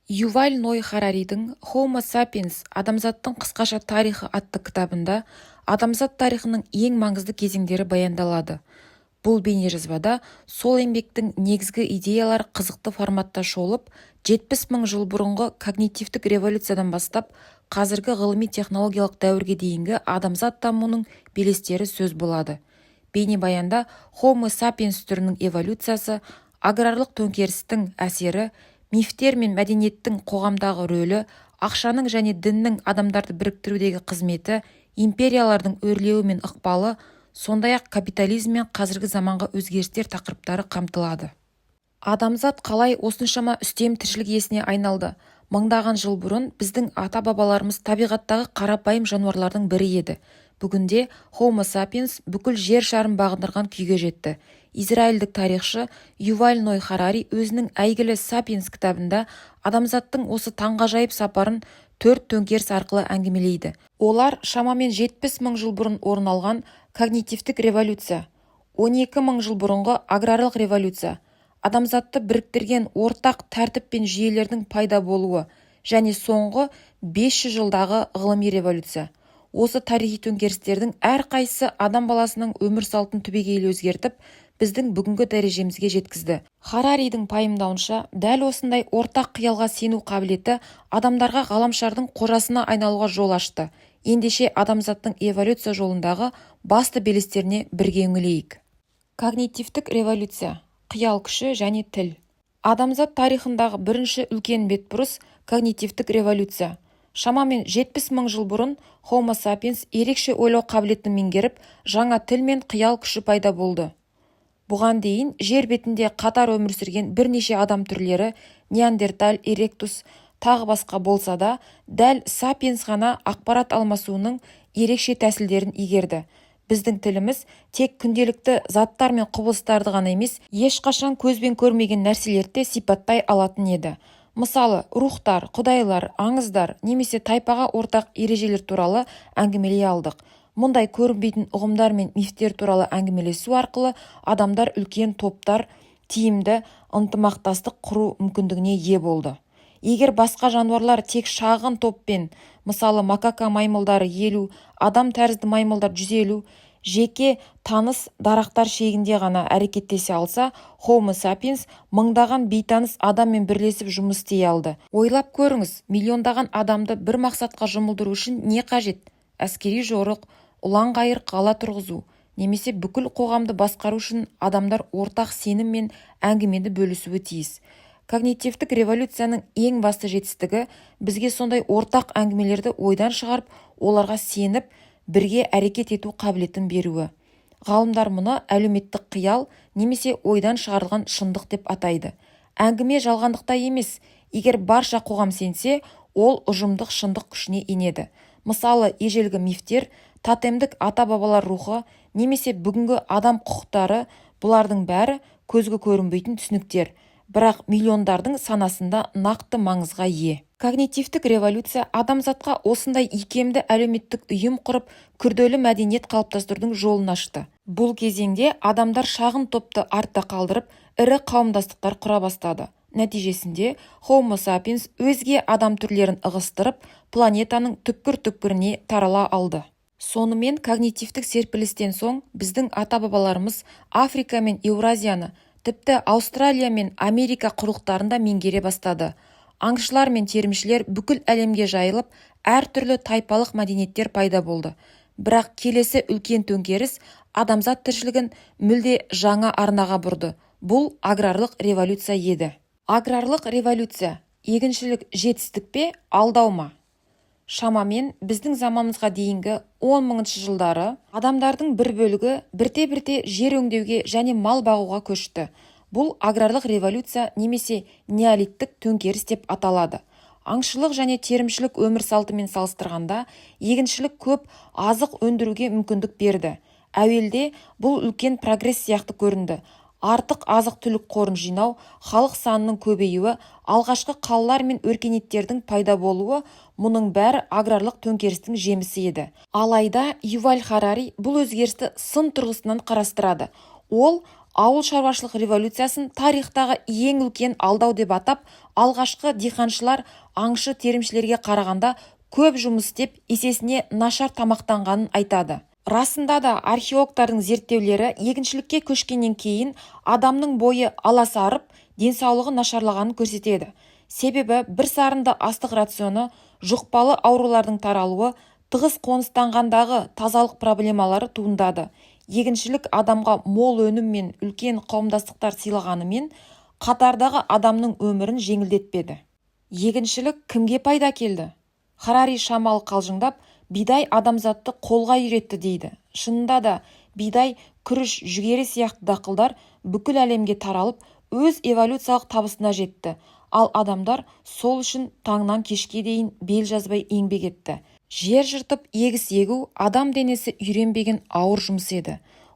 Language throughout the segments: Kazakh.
Юваль Ной Хараридің Homo sapiens адамзаттың қысқаша тарихы атты кітабында адамзат тарихының ең маңызды кезеңдері баяндалады. Бұл бейнежазбада сол еңбектің негізгі идеялары қызықты форматта шолып, 70 мың жыл бұрынғы когнитивтік революциядан бастап қазіргі ғылыми-технологиялық дәуірге дейінгі адамзат дамуының белестері сөз болады. Бейнебаянда Homo sapiens түрінің эволюциясы, аграрлық төңкерістің әсері, мифтер мен мәдениеттің қоғамдағы рөлі, ақшаның және діннің адамдарды біріктірудегі қызметі, империялардың өрлеуі мен ықпалы, сондай-ақ капитализм мен қазіргі заманғы өзгерістер тақырыптары қамтылады. Адамзат қалай осыншама үстем тіршілік иесіне айналды? Мыңдаған жыл бұрын біздің ата-бабаларымыз табиғаттағы қарапайым жануарлардың бірі еді. Бүгінде Homo sapiens бүкіл жер шарын бағындырған күйге жетті. Израильдік тарихшы Юваль Ной Харари өзінің әйгілі «Сапиенс» кітабында адамзаттың осы таңғажайып сапарын 4 төңкеріс арқылы әңгімелейді. Олар шамамен 70 мың жыл бұрын орын алған когнитивтік революция, 12 мың жыл бұрынғы аграрлық революция, адамзатты біріктірген ортақ тәртіп пен жүйелердің пайда болуы және соңғы 500 жылдағы ғылыми революция. Осы тарихи төңкерістердің әрқайсысы адам баласының өмір салтын түбегейлі өзгертіп, біздің бүгінгі дәрежемізге жеткізді. Хараридің пайымдауынша, дәл осындай ортақ қиялға сену қабілеті адамдарға ғаламшардың қожасына айналуға жол ашты. Ендеше адамзаттың эволюция жолындағы басты белестеріне бірге үңілейік. Когнитивтік революция, қиял күші және тіл. Адамзат тарихындағы бірінші үлкен бетбұрыс когнитивтік революция. Шамамен 70 мың жыл бұрын Homo sapiens ерекше ойлау қабілетін меңгеріп, жаңа тіл мен қиял күші пайда болды. Бұған дейін жер бетінде қатар өмір сүрген бірнеше адам түрлері, неандерталь, эректус, тағы басқа болса да, дәл сапиенс ғана ақпарат алмасуының ерекше тәсілдерін игерді. Біздің тіліміз тек күнделікті заттар мен құбылыстарды ғана емес, ешқашан көзбен көрмеген нәрселерді сипаттай алатын еді. Мысалы, рухтар, құдайлар, аңыздар немесе тайпаға ортақ ережелер туралы әңгімелей алдық. Мұндай көрінбейтін ұғымдар мен мифтер туралы әңгімелесу арқылы адамдар үлкен топтар тиімді ынтымақтастық құру мүмкіндігіне ие болды. Егер басқа жануарлар тек шағын топпен, мысалы макака маймылдары 50, адам тәрізді маймылдар 150, жеке таныс дарақтар шегінде ғана әрекеттесе алса, Homo sapiens мыңдаған бейтаныс адаммен бірлесіп жұмыс істей алды. Ойлап көріңіз, миллиондаған адамды бір мақсатқа жұмылдыру үшін не қажет? Әскери жорық, ұлан-ғайыр қала тұрғызу, немесе бүкіл қоғамды басқару үшін адамдар ортақ сенім мен әңгімені бөлісуі тиіс. Когнитивтік революцияның ең басты жетістігі бізге сондай ортақ әңгімелерді ойдан шығарып, оларға сеніп, бірге әрекет ету қабілетін беруі. Ғалымдар мұны әлеуметтік қиял немесе ойдан шығарылған шындық деп атайды. Әңгіме жалғандықта емес, егер барша қоғам сенсе, ол ұжымдық шындық күшіне енеді. Мысалы, ежелгі мифтер, тотемдік ата-бабалар рухы немесе бүгінгі адам құқықтары, бұлардың бәрі көзге көрінбейтін түсініктер, бірақ миллиондардың санасында нақты маңызға ие. Когнитивтік революция адамзатқа осындай икемді әлеуметтік ұйым құрып, күрделі мәдениет қалыптастырудың жолын ашты. Бұл кезеңде адамдар шағын топты артта қалдырып, ірі қауымдастықтар құра бастады. Нәтижесінде Homo sapiens өзге адам түрлерін ығыстырып, планетаның түкпір-түкпіріне тарала алды. Сонымен когнитивтік серпілістен соң біздің ата-бабаларымыз Африка мен Еуразияны, тіпті Аустралия мен Америка құрлықтарында меңгере бастады. Аңшылар мен терімшілер бүкіл әлемге жайылып, әртүрлі тайпалық мәдениеттер пайда болды. Бірақ келесі үлкен төңкеріс адамзат тіршілігін мүлде жаңа арнаға бұрды. Бұл аграрлық революция еді. Аграрлық революция, егіншілік жетістік пе, алдау ма? Шамамен біздің заманымызға дейінгі 10 мыңыншы жылдары адамдардың бір бөлігі бірте-бірте жер өңдеуге және мал бағуға көшті. Бұл аграрлық революция немесе неолиттік төңкеріс деп аталады. Аңшылық және терімшілік өмір салтымен салыстырғанда, егіншілік көп азық өндіруге мүмкіндік берді. Әуелде бұл үлкен прогресс сияқты көрінді. Артық азық-түлік қорын жинау, халық санының көбеюі, алғашқы қалалар мен өркениеттердің пайда болуы, мұның бәрі аграрлық төңкерістің жемісі еді. Алайда Юваль Харари бұл өзгерісті сын тұрғысынан қарастырады. Ол ауыл шаруашылық революциясын тарихтағы ең үлкен алдау деп атап, алғашқы диқаншылар аңшы терімшілерге қарағанда көп жұмыс істеп, есесіне нашар тамақтанғанын айтады. Расында да археологтардың зерттеулері егіншілікке көшкеннен кейін адамның бойы аласарып, денсаулығы нашарлағанын көрсетеді. Себебі бір сарынды астық рационы, жұқпалы аурулардың таралуы, тығыз қоныстанғандағы тазалық проблемалары туындады. Егіншілік адамға мол өнім мен үлкен қауымдастықтар сыйлағанымен, қатардағы адамның өмірін жеңілдетпеді. Егіншілік кімге пайда келді? Харари шамалы қалжыңдап, бидай адамзатты қолға үйретті дейді. Шынында да бидай, күріш, жүгері сияқты дақылдар бүкіл әлемге таралып, өз эволюциялық табысына жетті. Ал адамдар сол үшін таңнан кешке дейін бел жазбай еңбек етті. Жер жыртып егіс егу адам денесі үйренбеген ауыр жұмыс еді.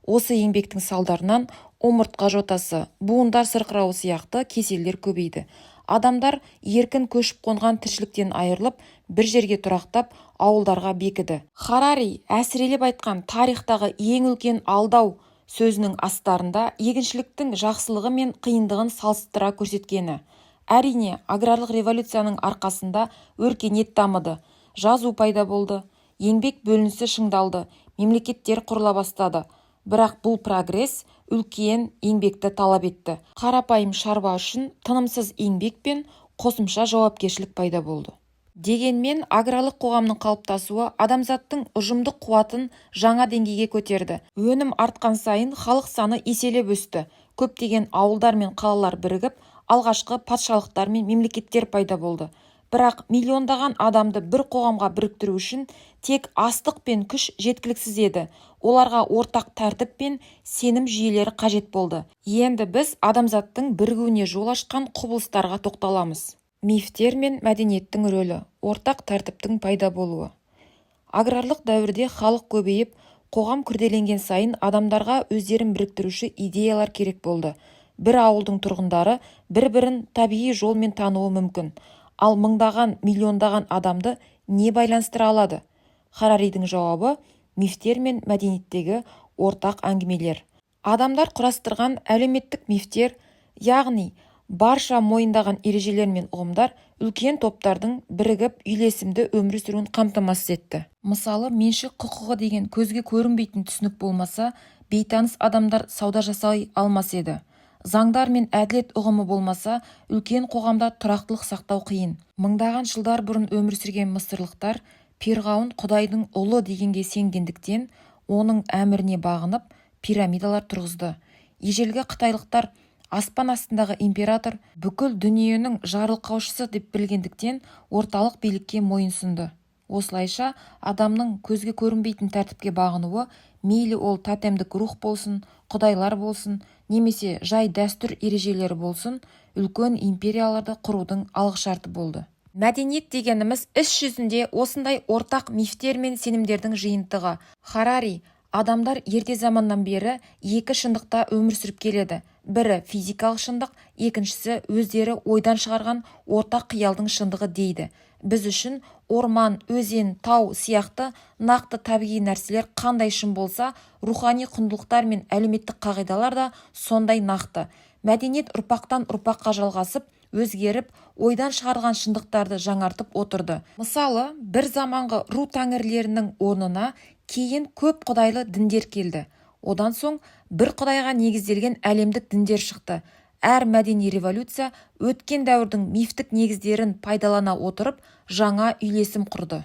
Осы еңбектің салдарынан омыртқа жотасы, буындар сырқырауы сияқты кеселдер көбейді. Адамдар еркін көшіп қонған тіршіліктен айырылып, бір жерге тұрақтап, ауылдарға бекіді. Харари әсірелеп айтқан тарихтағы ең үлкен алдау сөзінің астарында егіншіліктің жақсылығы мен қиындығын салыстыра көрсеткені. Әрине, аграрлық революцияның арқасында өркениет дамыды, жазу пайда болды, еңбек бөлінісі шыңдалды, мемлекеттер құрыла бастады. Бірақ бұл прогресс үлкен еңбекті талап етті. Қарапайым шаруа үшін тынымсыз еңбек пен қосымша жауапкершілік пайда болды. Дегенмен, аграрлық қоғамның қалыптасуы адамзаттың ұжымдық қуатын жаңа деңгейге көтерді. Өнім артқан сайын халық саны еселеп өсті. Көптеген ауылдар мен қалалар бірігіп, алғашқы патшалықтар мен мемлекеттер пайда болды. Бірақ миллиондаған адамды бір қоғамға біріктіру үшін тек астық пен күш жеткіліксіз еді. Оларға ортақ тәртіп пен сенім жүйелері қажет болды. Енді біз адамзаттың бірігуіне жол ашқан құбылыстарға тоқталамыз. Мифтер мен мәдениеттің рөлі, ортақ тәртіптің пайда болуы. Аграрлық дәуірде халық көбейіп, қоғам күрделенген сайын адамдарға өздерін біріктіруші идеялар керек болды. Бір ауылдың тұрғындары бір-бірін табиғи жолмен тануы мүмкін. Ал мыңдаған, миллиондаған адамды не байланыстыра алады? Хараридің жауабы – мифтер мен мәдениеттегі ортақ әңгімелер. Адамдар құрастырған әлеуметтік мифтер, яғни барша мойындаған ережелер мен ұғымдар үлкен топтардың бірігіп үйлесімді өмір сүруін қамтамасыз етті. Мысалы, меншік құқығы деген көзге көрінбейтін түсінік болмаса, бейтаныс адамдар сауда жасай алмас еді. Заңдар мен әділет ұғымы болмаса, үлкен қоғамда тұрақтылық сақтау қиын. Мыңдаған жылдар бұрын өмір сүрген мысырлықтар Перғауын Құдайдың ұлы дегенге сенгендіктен, оның әміріне бағынып, пирамидалар тұрғызды. Ежелгі қытайлықтар аспан астындағы император бүкіл дүниенің жарылқаушысы деп білгендіктен орталық билікке мойынсұнды. Осылайша адамның көзге көрінбейтін тәртіпке бағынуы, мейлі ол тотемдік рух болсын, құдайлар болсын, немесе жай дәстүр ережелері болсын, үлкен империяларды құрудың алғышарты болды. Мәдениет дегеніміз іс жүзінде осындай ортақ мифтер мен сенімдердің жиынтығы. Харари, адамдар ерте заманнан бері екі шындықта өмір сүріп келеді. Бірі физикалық шындық, екіншісі өздері ойдан шығарған ортақ қиялдың шындығы дейді. Біз үшін орман, өзен, тау сияқты нақты табиғи нәрселер қандай шын болса, рухани құндылықтар мен әлеуметтік қағидалар да сондай нақты. Мәдениет ұрпақтан ұрпаққа жалғасып, өзгеріп, ойдан шығарған шындықтарды жаңартып отырды. Мысалы, бір заманғы ру тәңірлерінің орнына кейін көп құдайлы діндер келді. Одан соң бір құдайға негізделген әлемдік діндер шықты. Әр мәдени революция өткен дәуірдің мифтік негіздерін пайдалана отырып, жаңа үйлесім құрды.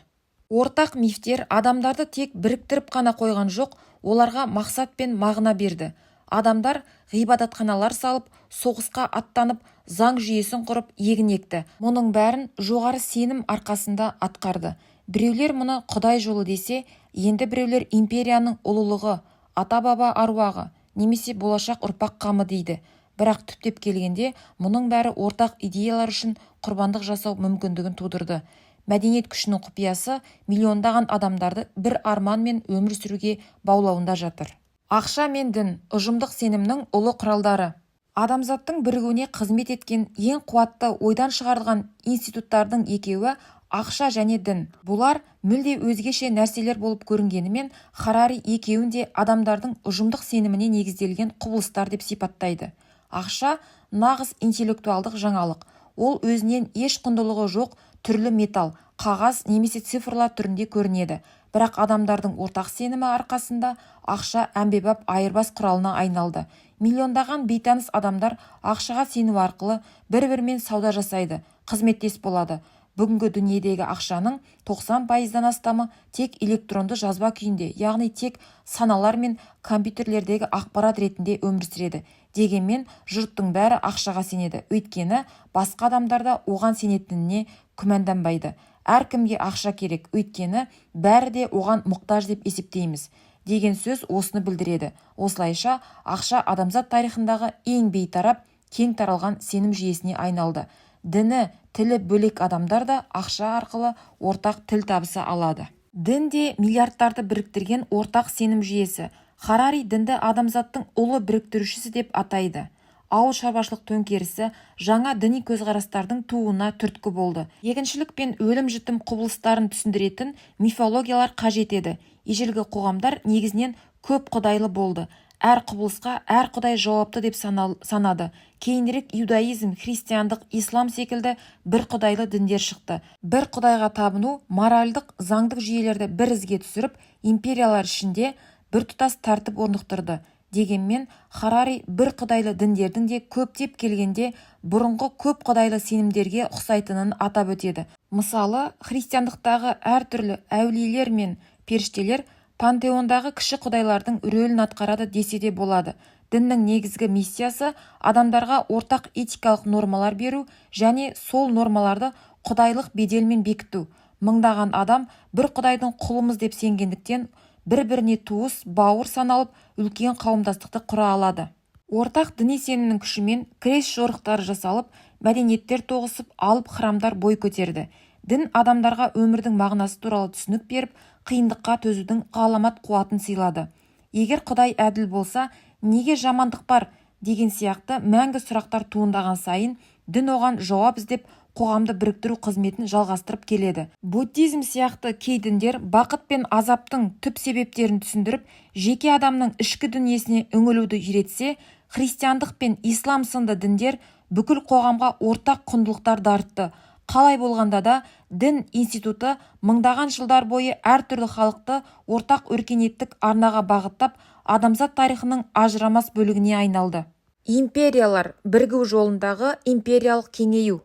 Ортақ мифтер адамдарды тек біріктіріп қана қойған жоқ, оларға мақсат пен мағына берді. Адамдар ғибадатханалар салып, соғысқа аттанып, заң жүйесін құрып, егін екті. Мұның бәрін жоғары сенім арқасында атқарды. Біреулер мұны Құдай жолы десе, енді біреулер империяның ұлылығы, ата-баба аруағы, немесе болашақ ұрпақ қамы дейді. Бірақ түптеп келгенде, мұның бәрі ортақ идеялар үшін құрбандық жасау мүмкіндігін тудырды. Мәдениет күшінің құпиясы миллиондаған адамдарды бір арман мен өмір сүруге баулауында жатыр. Ақша мен дін, ұжымдық сенімнің ұлы құралдары. Адамзаттың бірігуіне қызмет еткен ең қуатты ойдан шығарылған институттардың екеуі ақша және дін. Бұлар мүлде өзгеше нәрселер болып көрінгенімен, Харари екеуін де адамдардың ұжымдық сеніміне негізделген құбылыстар деп сипаттайды. Ақша нағыз интеллектуалдық жаңалық. Ол өзінен еш құндылығы жоқ түрлі металл, қағаз немесе цифрлар түрінде көрінеді. Бірақ адамдардың ортақ сенімі арқасында ақша әмбебап айырбас құралына айналды. Миллиондаған бейтаныс адамдар ақшаға сену арқылы бір-бірімен сауда жасайды, қызметтес болады. Бүгінгі дүниедегі ақшаның 90%-дан астамы тек электронды жазба күйінде, яғни тек саналар мен компьютерлердегі ақпарат ретінде өмір сүреді. Дегенмен жұрттың бәрі ақшаға сенеді, өйткені басқа адамдар да оған сенетініне күмәнданбайды. Әркімге ақша керек, өйткені бәрі де оған мұқтаж деп есептейміз деген сөз осыны білдіреді. Осылайша ақша адамзат тарихындағы ең бейтарап, кең таралған сенім жүйесіне айналды. Діні, тілі бөлек адамдар да ақша арқылы ортақ тіл табыса алады. Дін де миллиардтарды біріктірген ортақ сенім жүйесі. Харари дінді адамзаттың ұлы біріктірушісі деп атайды. Ауыл шаруашылық төңкерісі жаңа діни көзқарастардың тууына түрткі болды. Егіншілік пен өлім-жітім құбылыстарын түсіндіретін мифологиялар қажет еді. Ежелгі қоғамдар негізінен көп құдайлы болды. Әр құбылысқа әр құдай жауапты деп санады. Кейінірек иудаизм, христиандық, ислам секілді бір құдайлы діндер шықты. Бір құдайға табыну моральдық, заңдық жүйелерді бір ізге түсіріп, империялар ішінде біртұтас тәртіп орнықтырды. Дегенмен, Харари бір құдайлы діндердің де көптеп келгенде бұрынғы көп құдайлы сенімдерге ұқсайтынын атап өтеді. Мысалы, христиандықтағы әртүрлі әулиелер мен періштелер пантеондағы кіші құдайлардың рөлін атқарады десе де болады. Діннің негізгі миссиясы адамдарға ортақ этикалық нормалар беру және сол нормаларды құдайлық беделмен бекіту. Мыңдаған адам бір құдайдың құлымыз деп сенгендіктен бір-біріне туыс, бауыр саналып, үлкен қауымдастықты құра алады. Ортақ діни сенімнің күшімен крес жорықтары жасалып, мәдениеттер тоғысып, алып храмдар бой көтерді. Дін адамдарға өмірдің мағынасы туралы түсінік беріп, қиындыққа төзудің ғаламат қуатын сыйлады. Егер Құдай әділ болса, неге жамандық бар деген сияқты мәңгі сұрақтар туындаған сайын, дін оған жауап іздеп қоғамды біріктіру қызметін жалғастырып келеді. Буддизм сияқты кей діндер бақыт пен азаптың түп себептерін түсіндіріп, жеке адамның ішкі дүниесіне үңілуді үйретсе, христиандық пен ислам сынды діндер бүкіл қоғамға ортақ құндылықтар дарытты. Қалай болғанда да, дін институты мыңдаған жылдар бойы әртүрлі халықты ортақ өркениеттік арнаға бағыттап, адамзат тарихының ажырамас бөлігіне айналды. Империялар бірігу жолындағы империялық кеңею.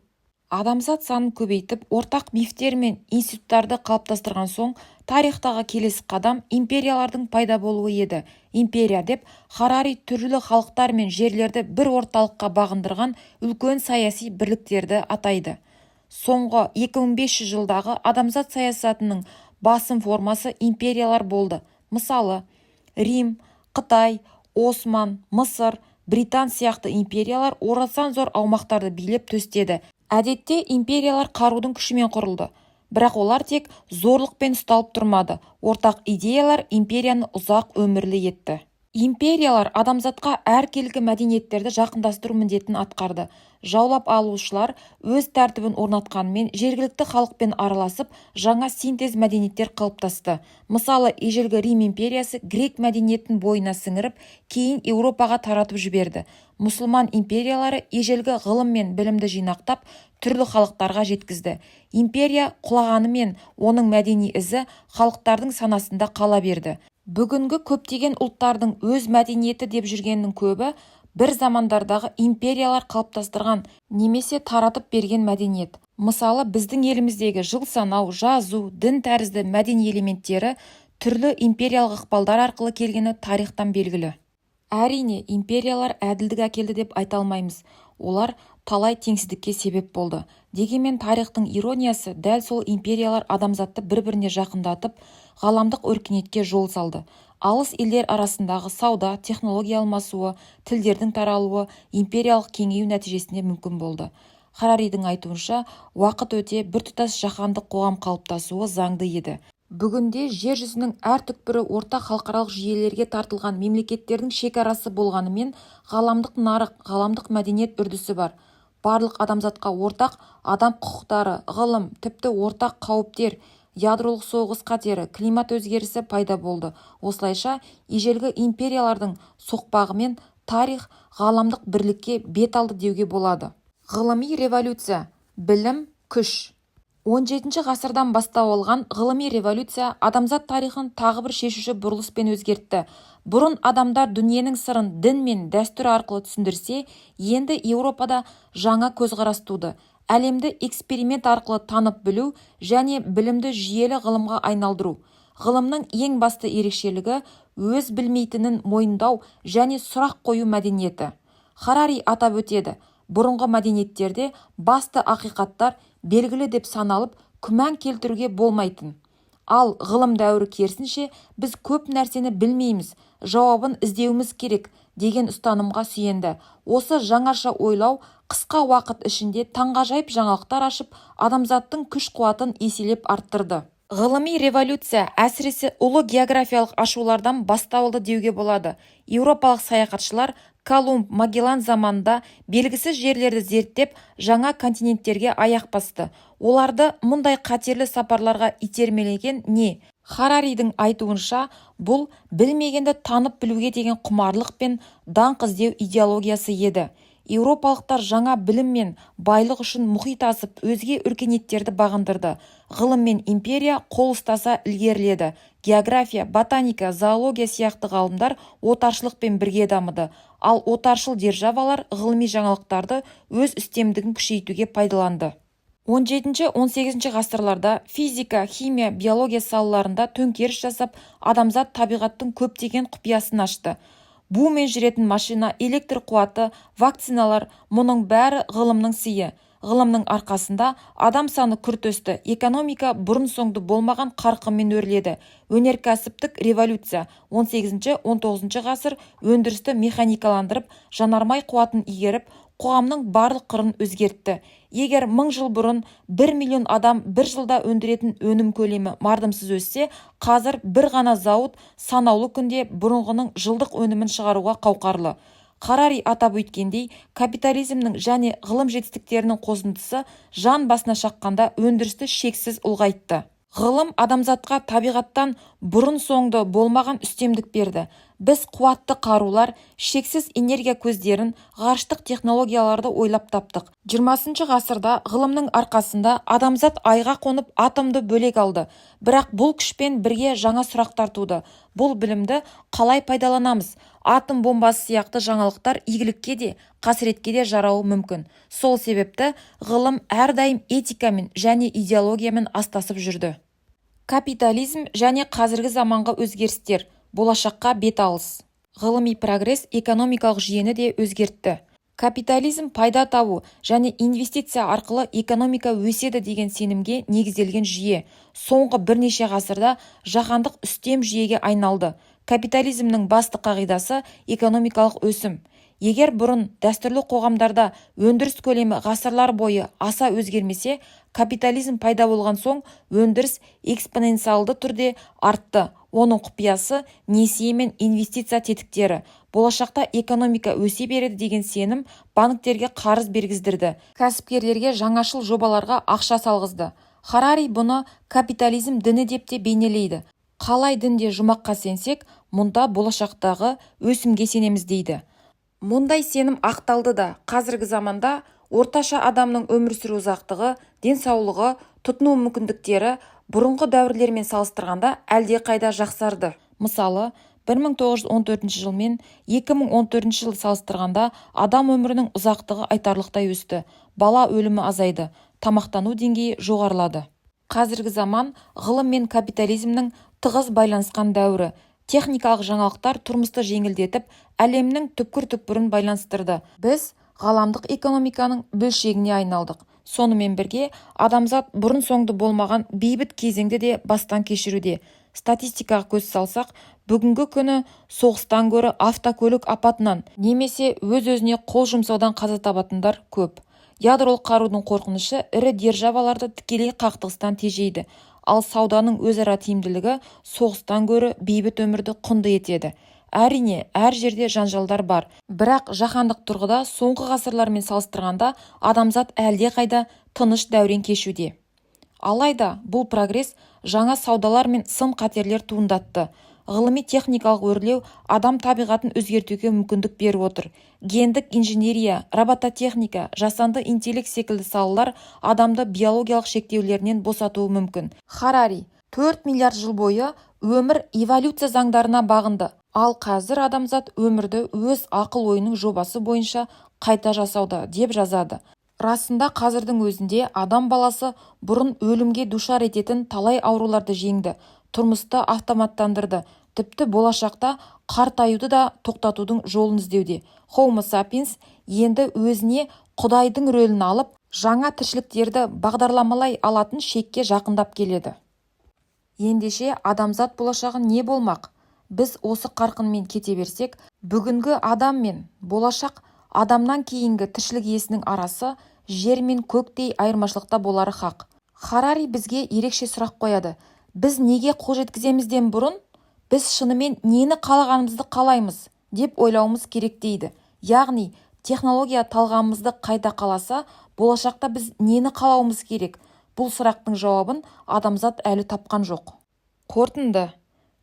Адамзат санын көбейтіп, ортақ мифтер мен институттарды қалыптастырған соң, тарихтағы келесі қадам империялардың пайда болуы еді. Империя деп Харари түрлі халықтар мен жерлерді бір орталыққа бағындырған үлкен саяси бірліктерді атайды. Соңғы 2500 жылдағы адамзат саясатының басым формасы империялар болды. Мысалы, Рим, Қытай, Осман, Мысыр, Британ сияқты империялар орасан зор аумақтарды билеп төстеді. Әдетте империялар қарудың күшімен құрылды, бірақ олар тек зорлықпен ұсталып тұрмады. Ортақ идеялар империяны ұзақ өмірлі етті. Империялар адамзатқа әркелкі мәдениеттерді жақындастыру міндетін атқарды. Жаулап алушылар өз тәртібін орнатқанымен жергілікті халықпен араласып, жаңа синтез мәдениеттер қалыптасты. Мысалы, ежелгі Рим империясы грек мәдениетін бойына сіңіріп, кейін Еуропаға таратып жіберді. Мұсылман империялары ежелгі ғылым мен білімді жинақтап, түрлі халықтарға жеткізді. Империя құлағанымен оның мәдени ізі халықтардың санасында қала берді. Бүгінгі көптеген ұлттардың өз мәдениеті деп жүргеннің көбі бір замандардағы империялар қалыптастырған немесе таратып берген мәдениет. Мысалы, біздің еліміздегі жыл санау, жазу, дін тәрізді мәдени элементтері түрлі империялық ықпалдар арқылы келгені тарихтан белгілі. Әрине, империялар әділдік әкелді деп айта алмаймыз. Олар талай теңсіздікке себеп болды. Дегенмен тарихтың ирониясы дәл сол империялар адамзатты бір-біріне жақындатып, ғаламдық өркениетке жол салды. Алыс елдер арасындағы сауда, технология алмасуы, тілдердің таралуы империялық кеңею нәтижесінде мүмкін болды. Хараридің айтуынша, уақыт өте біртұтас жаһандық қоғам қалыптасуы заңды еді. Бүгінде жер жүзінің әр түкпірі ортақ халықаралық жүйелерге тартылған мемлекеттердің шекарасы болғанымен, ғаламдық нарық, ғаламдық мәдениет үрдісі бар. Барлық адамзатқа ортақ адам құқықтары, ғылым, тіпті ортақ қауіптер, ядролық соғыс қатері, климат өзгерісі пайда болды. Осылайша, ежелгі империялардың соқпағымен тарих ғаламдық бірлікке бет алды деуге болады. Ғылыми революция, білім, күш. 17 ғасырдан бастау алған ғылыми революция адамзат тарихын тағы бір шешуші бұрылыспен өзгертті. Бұрын адамдар дүниенің сырын дін мен дәстүр арқылы түсіндірсе, енді Еуропада жаңа көзқарас туды. Әлемді эксперимент арқылы танып білу және білімді жүйелі ғылымға айналдыру. Ғылымның ең басты ерекшелігі өз білмейтінін мойындау және сұрақ қою мәдениеті. Харари атап өтеді, бұрынғы мәдениеттерде басты ақиқаттар белгілі деп саналып, күмән келтіруге болмайтын. Ал ғылым дәуірі керісінше, біз көп нәрсені білмейміз, жауабын іздеуіміз керек деген ұстанымға сүйенді. Осы жаңаша ойлау қысқа уақыт ішінде таңғажайып жаңалықтар ашып, адамзаттың күш-қуатын еселеп арттырды. Ғылыми революция әсіресе ұлы географиялық ашулардан басталды деуге болады. Еуропалық саяхатшылар Колумб, Магеллан заманында белгісіз жерлерді зерттеп, жаңа континенттерге аяқ басты. Оларды мұндай қатерлі сапарларға итермелеген не? Хараридің айтуынша, бұл білмегенді танып білуге деген құмарлық пен даңқ іздеу идеологиясы еді. Еуропалықтар жаңа білім мен байлық үшін мұхит асып, өзге өркениеттерді бағындырды. Ғылым мен империя қол ұстаса ілгеріледі. География, ботаника, зоология сияқты ғалымдар отаршылықпен бірге дамыды. Ал отаршыл державалар ғылыми жаңалықтарды өз үстемдігін күшейтуге пайдаланды. 17-18 ғасырларда физика, химия, биология салаларында төңкеріс жасап, адамзат табиғаттың көптеген құпиясын ашты. Бумен жүретін машина, электр қуаты, вакциналар, мұның бәрі ғылымның сыйы. Ғылымның арқасында адам саны күрт өсті, экономика бұрын-соңды болмаған қарқынмен өрледі. Өнеркәсіптік революция 18-19 ғасыр өндірісті механикаландырып, жанармай қуатын игеріп, қоғамның барлық қырын өзгертті. Егер 1000 жыл бұрын 1 миллион адам бір жылда өндіретін өнім көлемі мардымсыз өссе, қазір бір ғана зауыт санаулы күнде бұрынғының жылдық өнімін шығаруға қауқарлы. Харари атап өткендей, капитализмнің және ғылым жетістіктерінің қосындысы жан басына шаққанда өндірісті шексіз ұлғайтты. Ғылым адамзатқа табиғаттан бұрын-соңды болмаған үстемдік берді. Біз қуатты қарулар, шексіз энергия көздерін, ғарыштық технологияларды ойлап таптық. 20 ғасырда ғылымның арқасында адамзат айға қонып атомды бөлек алды. Бірақ бұл күшпен бірге жаңа сұрақтар туды. Бұл білімді қалай пайдаланамыз? Атом бомбасы сияқты жаңалықтар игілікке де, қасіретке де жарауы мүмкін. Сол себепті ғылым әрдайым этикамен және идеологиямен астасып жүрді. Капитализм және қазіргі заманғы өзгерістер, болашаққа бет алыс. Ғылыми прогресс экономикалық жүйені де өзгертті. Капитализм пайда табу және инвестиция арқылы экономика өседі деген сенімге негізделген жүйе. Соңғы бірнеше ғасырда жаһандық үстем жүйеге айналды. Капитализмнің басты қағидасы экономикалық өсім. Егер бұрын дәстүрлі қоғамдарда өндіріс көлемі ғасырлар бойы аса өзгермесе, капитализм пайда болған соң өндіріс экспоненциалды түрде артты. Оның құпиясы несие мен инвестиция тетіктері. Болашақта экономика өсе береді деген сенім банктерге қарыз бергіздірді. Кәсіпкерлерге жаңашыл жобаларға ақша салғызды. Харари бұны капитализм діні деп те бейнелейді. Қалай дінде жұмаққа сенсек, мұнда болашақтағы өсімге сенеміз дейді. Мұндай сенім ақталды да, қазіргі заманда орташа адамның өмір сүру ұзақтығы, денсаулығы, тұтыну мүмкіндіктері бұрынғы дәуірлермен салыстырғанда әлде қайда жақсарды. Мысалы, 1914 жыл мен 2014 жыл салыстырғанда адам өмірінің ұзақтығы айтарлықтай өсті. Бала өлімі азайды, тамақтану деңгейі жоғарылады. Қазіргі заман ғылым мен капитализмнің тығыз байланысқан дәуірі. Техникалық жаңалықтар тұрмысты жеңілдетіп, әлемнің түкпір-түкпірін байланыстырды. Біз ғаламдық экономиканың бөлшегіне айналдық. Сонымен бірге, адамзат бұрын-соңды болмаған бейбіт кезеңді де бастан кешіруде. Статистикаға көз салсақ, бүгінгі күні соғыстан гөрі автокөлік апатынан немесе өз-өзіне қол жұмсаудан қаза табатындар көп. Ядролық қарудың қорқынышы ірі державаларды тікелей қақтығыстан тежейді. ал сауданың өзара тиімділігі соғыстан гөрі бейбіт өмірді құнды етеді. Әрине, әр жерде жанжалдар бар, бірақ жаһандық тұрғыда соңғы ғасырлармен салыстырғанда адамзат әлде қайда тыныш дәурен кешуде. Алайда, бұл прогресс жаңа саудалар мен сын қатерлер туындатты. Ғылыми-техникалық өрлеу адам табиғатын өзгертуге мүмкіндік беріп отыр. Гендік инженерия, робототехника, жасанды интеллект секілді салалар адамды биологиялық шектеулерінен босатуы мүмкін. Харари: 4 миллиард жыл бойы өмір эволюция заңдарына бағынды. Ал қазір адамзат өмірді өз ақыл-ойының жобасы бойынша қайта жасауда, деп жазады. Расында қазірдің өзінде адам баласы бұрын өлімге душар ететін талай ауруларды жеңді, тұрмысты автоматтандырды, тіпті болашақта қартаюды да тоқтатудың жолын іздеуде. Homo sapiens енді өзіне құдайдың рөлін алып, жаңа тіршіліктерді бағдарламалай алатын шекке жақындап келеді. Ендеше адамзат болашағы не болмақ? Біз осы қарқынмен кете берсек, бүгінгі адам мен болашақ адамнан кейінгі тіршілік иесінің арасы жер мен көктей айырмашылықта болары хақ. Харари бізге ерекше сұрақ қояды. Біз неге қол жеткіземізден бұрын, біз шынымен нені қалағанымызды қалаймыз деп ойлауымыз керек дейді. Яғни, технология талғамымызды қайта қаласа, болашақта біз нені қалауымыз керек? Бұл сұрақтың жауабын адамзат әлі тапқан жоқ. Қорытынды: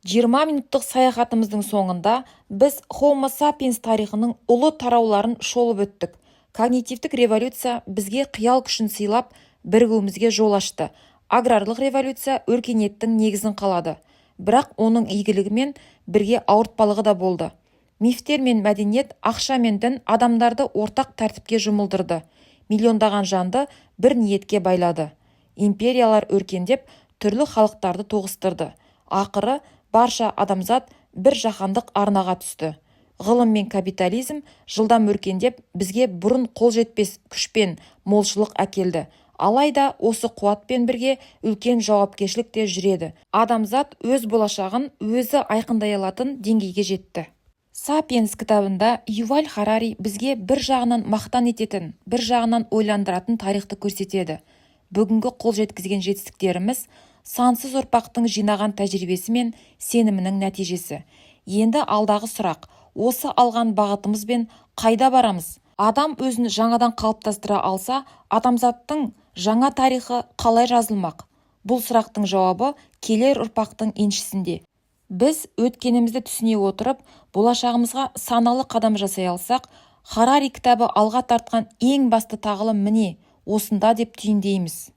20 минуттық саяхатымыздың соңында біз Homo sapiens тарихының ұлы тарауларын шолып өттік. Когнитивтік революция бізге қиял күшін сыйлап, бірігуімізге жол ашты. Аграрлық революция өркениеттің негізін қалады. Бірақ оның игілігімен бірге ауыртпалығы да болды. Мифтер мен мәдениет, ақша мен дін адамдарды ортақ тәртіпке жұмылдырды. Миллиондаған жанды бір ниетке байлады. Империялар өркендеп, түрлі халықтарды тоғыстырды. Ақыры барша адамзат бір жаһандық арнаға түсті. Ғылым мен капитализм жылдам өркендеп, бізге бұрын қол жетпес күшпен молшылық әкелді. Алайда осы қуатпен бірге үлкен жауапкершілік те жүреді. Адамзат өз болашағын өзі айқындай алатын деңгейге жетті. Сапиенс кітабында Юваль Харари бізге бір жағынан мақтан ететін, бір жағынан ойландыратын тарихты көрсетеді. Бүгінгі қол жеткізген жетістіктеріміз сансыз ұрпақтың жинаған тәжірибесі мен сенімінің нәтижесі. Енді алдағы сұрақ: осы алған бағытымызбен қайда барамыз? Адам өзін жаңадан қалыптастыра алса, адамзаттың жаңа тарихы қалай жазылмақ? Бұл сұрақтың жауабы келер ұрпақтың еншісінде. Біз өткенімізді түсіне отырып, болашағымызға саналы қадам жасай алсақ, Харари кітабы алға тартқан ең басты тағылым міне осында деп түйіндейміз.